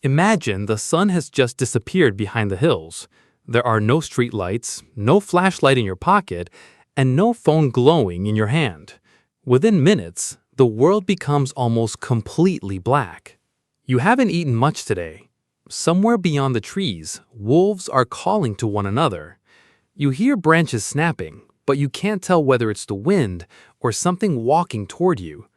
Imagine the sun has just disappeared behind the hills. There are no streetlights, no flashlight in your pocket, and no phone glowing in your hand. Within minutes, the world becomes almost completely black. You haven't eaten much today. Somewhere beyond the trees, wolves are calling to one another. You hear branches snapping, but you can't tell whether it's the wind or something walking toward you.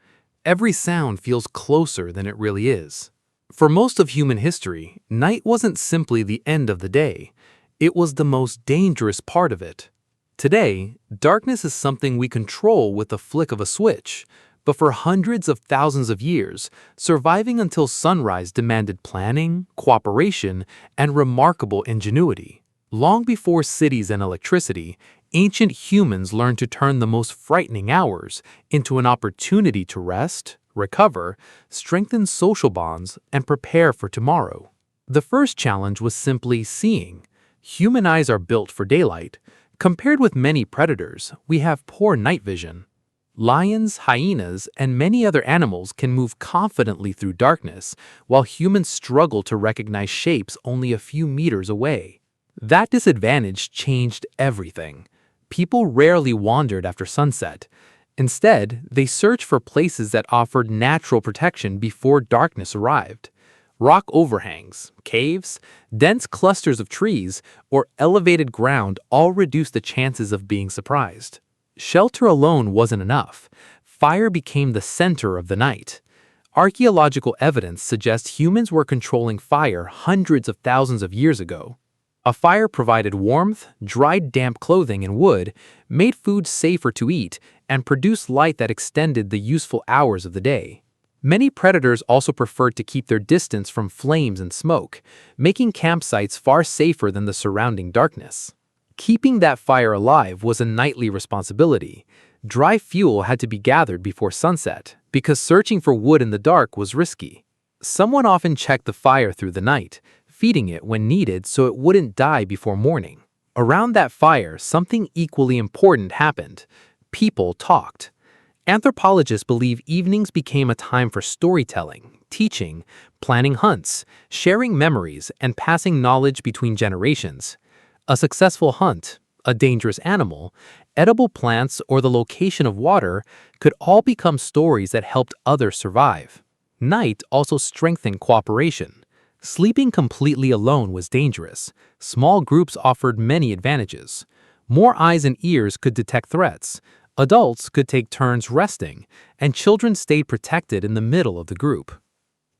Every sound feels closer than it really is. For most of human history, night wasn't simply the end of the day. It was the most dangerous part of it. Today, darkness is something we control with the flick of a switch, but for hundreds of thousands of years, surviving until sunrise demanded planning, cooperation, and remarkable ingenuity. Long before cities and electricity, ancient humans learned to turn the most frightening hours into an opportunity to rest, recover, strengthen social bonds, and prepare for tomorrow. The first challenge was simply seeing. Human eyes are built for daylight. Compared with many predators, we have poor night vision. Lions, hyenas, and many other animals can move confidently through darkness, while humans struggle to recognize shapes only a few meters away. That disadvantage changed everything. People rarely wandered after sunset. Instead, they searched for places that offered natural protection before darkness arrived. Rock overhangs, caves, dense clusters of trees, or elevated ground all reduced the chances of being surprised. Shelter alone wasn't enough. Fire became the center of the night. Archaeological evidence suggests humans were controlling fire hundreds of thousands of years ago. A fire provided warmth, dried damp clothing and wood, made food safer to eat, and produced light that extended the useful hours of the day. Many predators also preferred to keep their distance from flames and smoke, making campsites far safer than the surrounding darkness. Keeping that fire alive was a nightly responsibility. Dry fuel had to be gathered before sunset, because searching for wood in the dark was risky. Someone often checked the fire through the night, feeding it when needed so it wouldn't die before morning. Around that fire, something equally important happened. People talked. Anthropologists believe evenings became a time for storytelling, teaching, planning hunts, sharing memories, and passing knowledge between generations. A successful hunt, a dangerous animal, edible plants, or the location of water could all become stories that helped others survive. Night also strengthened cooperation. Sleeping completely alone was dangerous. Small groups offered many advantages. More eyes and ears could detect threats. Adults could take turns resting, and children stayed protected in the middle of the group.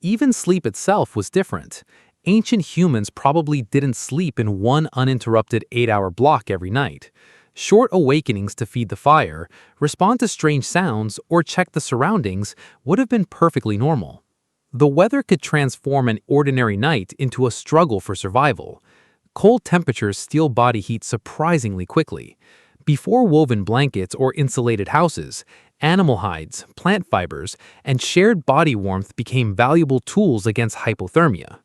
Even sleep itself was different. Ancient humans probably didn't sleep in one uninterrupted 8-hour block every night. Short awakenings to feed the fire, respond to strange sounds, or check the surroundings would have been perfectly normal. The weather could transform an ordinary night into a struggle for survival. Cold temperatures steal body heat surprisingly quickly. Before woven blankets or insulated houses, animal hides, plant fibers, and shared body warmth became valuable tools against hypothermia.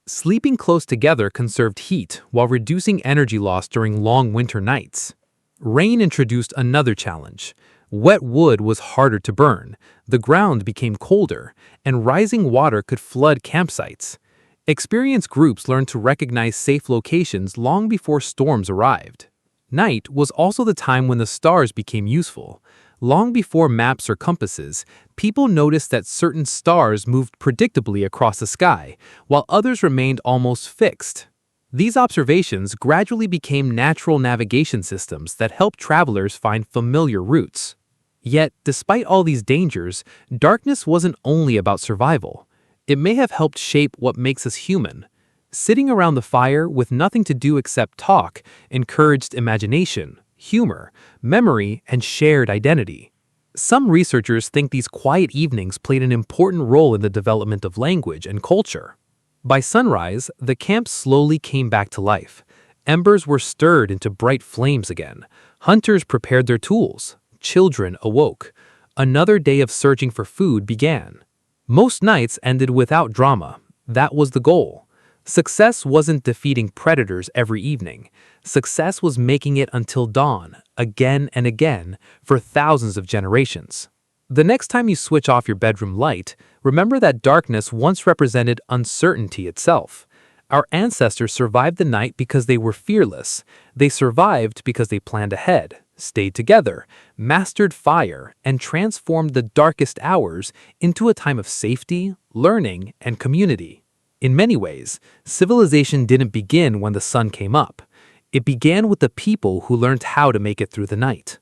Sleeping close together conserved heat while reducing energy loss during long winter nights. Rain introduced another challenge. Wet wood was harder to burn, the ground became colder, and rising water could flood campsites. Experienced groups learned to recognize safe locations long before storms arrived. Night was also the time when the stars became useful. Long before maps or compasses, people noticed that certain stars moved predictably across the sky, while others remained almost fixed. These observations gradually became natural navigation systems that helped travelers find familiar routes. Yet, despite all these dangers, darkness wasn't only about survival. It may have helped shape what makes us human. Sitting around the fire with nothing to do except talk encouraged imagination, humor, memory, and shared identity. Some researchers think these quiet evenings played an important role in the development of language and culture. By sunrise, the camp slowly came back to life. Embers were stirred into bright flames again. Hunters prepared their tools. Children awoke. Another day of searching for food began. Most nights ended without drama. That was the goal. Success wasn't defeating predators every evening. Success was making it until dawn, again and again, for thousands of generations. The next time you switch off your bedroom light, remember that darkness once represented uncertainty itself. Our ancestors survived the night because they were fearless. They survived because they planned ahead, stayed together, mastered fire, and transformed the darkest hours into a time of safety, learning, and community. In many ways, civilization didn't begin when the sun came up. It began with the people who learned how to make it through the night.